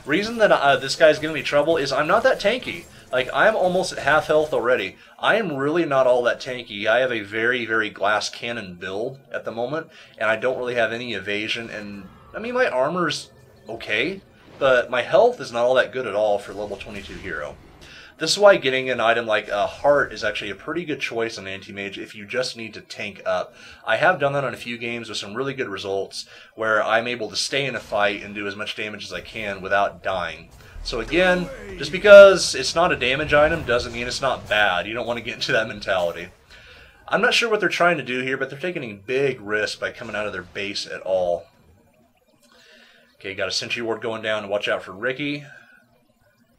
Reason that this guy's giving me trouble is I'm not that tanky. Like, I'm almost at half health already. I am really not all that tanky. I have a very, very glass cannon build at the moment, and I don't really have any evasion, and, I mean, my armor's okay, but my health is not all that good at all for level 22 hero. This is why getting an item like a Heart is actually a pretty good choice on Anti-Mage if you just need to tank up. I have done that on a few games with some really good results, where I'm able to stay in a fight and do as much damage as I can without dying. So again, just because it's not a damage item doesn't mean it's not bad. You don't want to get into that mentality. I'm not sure what they're trying to do here, but they're taking a big risk by coming out of their base at all. Okay, got a Sentry Ward going down to watch out for Ricky.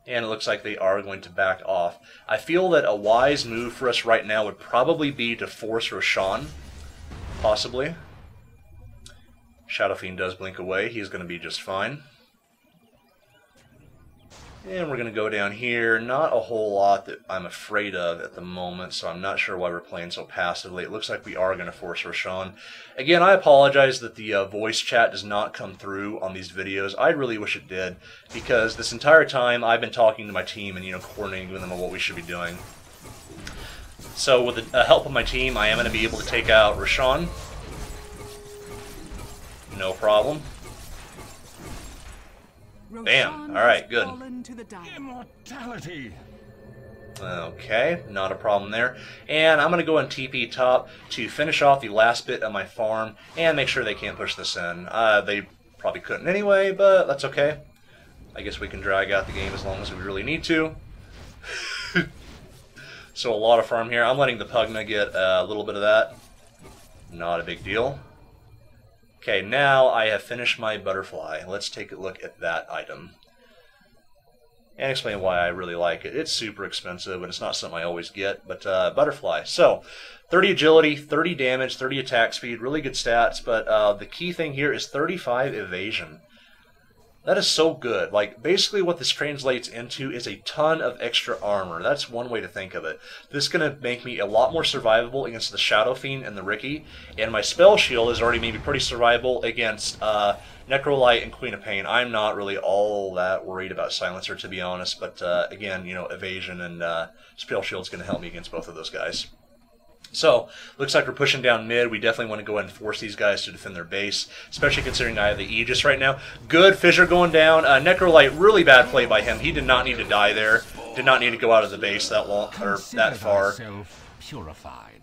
And it looks like they are going to back off. I feel that a wise move for us right now would probably be to force Roshan, possibly. Shadow Fiend does blink away. He's going to be just fine. And we're going to go down here. Not a whole lot that I'm afraid of at the moment, so I'm not sure why we're playing so passively. It looks like we are going to force Roshan. Again, I apologize that the voice chat does not come through on these videos. I really wish it did, because this entire time I've been talking to my team and, you know, coordinating with them on what we should be doing. So with the help of my team, I am going to be able to take out Roshan. No problem. Bam. Alright, good. Immortality. Okay, not a problem there. And I'm going to go on TP top to finish off the last bit of my farm and make sure they can't push this in. They probably couldn't anyway, but that's okay. I guess we can drag out the game as long as we really need to. So a lot of farm here. I'm letting the Pugna get a little bit of that. Not a big deal. Okay, now I have finished my Butterfly. Let's take a look at that item and explain why I really like it. It's super expensive, and it's not something I always get, but Butterfly. So, 30 agility, 30 damage, 30 attack speed, really good stats, but the key thing here is 35 evasion. That is so good. Like, basically what this translates into is a ton of extra armor. That's one way to think of it. This is going to make me a lot more survivable against the Shadow Fiend and the Riki, and my spell shield is already made me pretty survivable against Necrolite and Queen of Pain. I'm not really all that worried about Silencer, to be honest, but again, you know, evasion and spell shield is going to help me against both of those guys. So, looks like we're pushing down mid. We definitely want to go ahead and force these guys to defend their base, especially considering I have the Aegis right now. Good fissure going down. Necrolite, really bad play by him. He did not need to die there. Did not need to go out of the base that long or that far. Purified.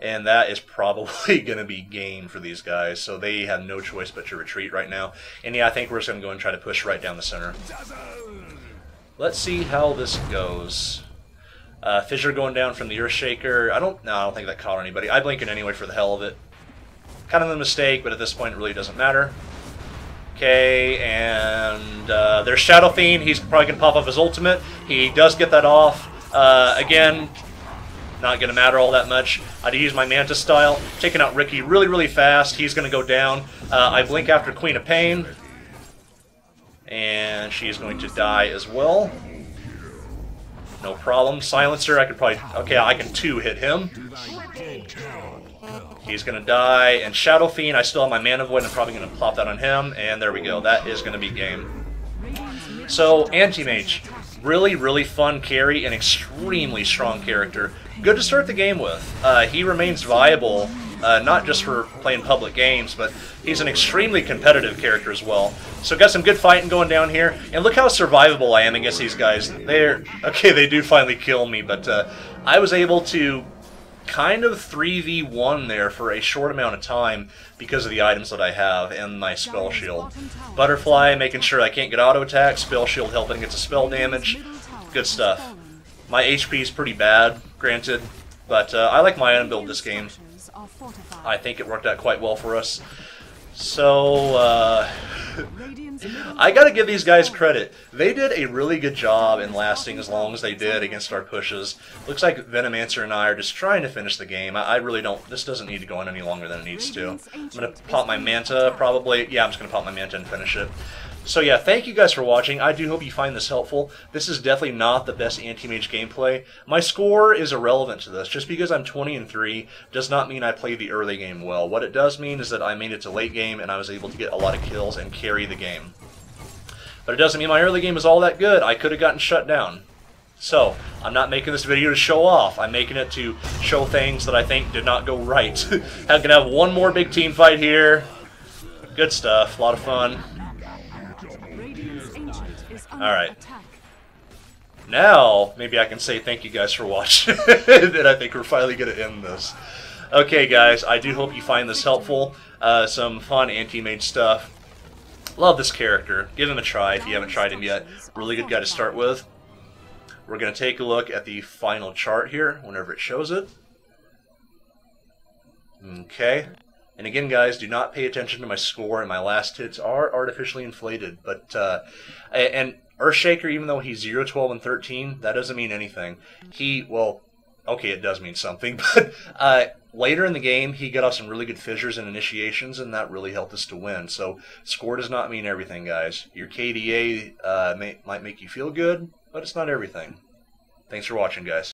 And that is probably going to be game for these guys, so they have no choice but to retreat right now. And yeah, I think we're just going to go and try to push right down the center. Let's see how this goes. Fissure going down from the Earthshaker. I don't think that caught anybody. I blink it anyway for the hell of it. Kind of a mistake, but at this point it really doesn't matter. Okay, and there's Shadow Fiend. He's probably going to pop off his ultimate. He does get that off. Again, not going to matter all that much. I had to use my Manta style. Taking out Riki really, really fast. He's going to go down. I blink after Queen of Pain. And she is going to die as well. No problem. Silencer, I could probably... Okay, I can 2-hit him. He's going to die. And Shadow Fiend, I still have my Mana Void. I'm probably going to plop that on him. And there we go. That is going to be game. So, Anti-Mage. Really, really fun carry and extremely strong character. Good to start the game with. He remains viable, not just for playing public games, but he's an extremely competitive character as well. So got some good fighting going down here. And look how survivable I am against these guys. Okay, they do finally kill me, but I was able to kind of 3v1 there for a short amount of time because of the items that I have and my spell shield. Butterfly, making sure I can't get auto attack, spell shield helping against the spell damage. Good stuff. My HP is pretty bad, granted, but I like my item build this game. I think it worked out quite well for us. So, I gotta give these guys credit. They did a really good job in lasting as long as they did against our pushes. Looks like Venomancer and I are just trying to finish the game. I really don't... This doesn't need to go on any longer than it needs to. I'm gonna pop my Manta, probably. Yeah, I'm just gonna pop my Manta and finish it. So yeah, thank you guys for watching. I do hope you find this helpful. This is definitely not the best Anti-Mage gameplay. My score is irrelevant to this. Just because I'm 20-3 does not mean I played the early game well. What it does mean is that I made it to late game and I was able to get a lot of kills and carry the game. But it doesn't mean my early game is all that good. I could have gotten shut down. So, I'm not making this video to show off. I'm making it to show things that I think did not go right. I'm going to have one more big team fight here. Good stuff. A lot of fun. Alright. Now, maybe I can say thank you guys for watching. And I think we're finally going to end this. Okay, guys, I do hope you find this helpful. Some fun Anti-Mage stuff. Love this character. Give him a try if you haven't tried him yet. Really good guy to start with. We're going to take a look at the final chart here, whenever it shows it. Okay. And again, guys, do not pay attention to my score, and my last hits are artificially inflated. But and Earthshaker, even though he's 0, 12, and 13, that doesn't mean anything. Well, okay, it does mean something, but later in the game, he got off some really good fissures and initiations, and that really helped us to win. So score does not mean everything, guys. Your KDA might make you feel good, but it's not everything. Thanks for watching, guys.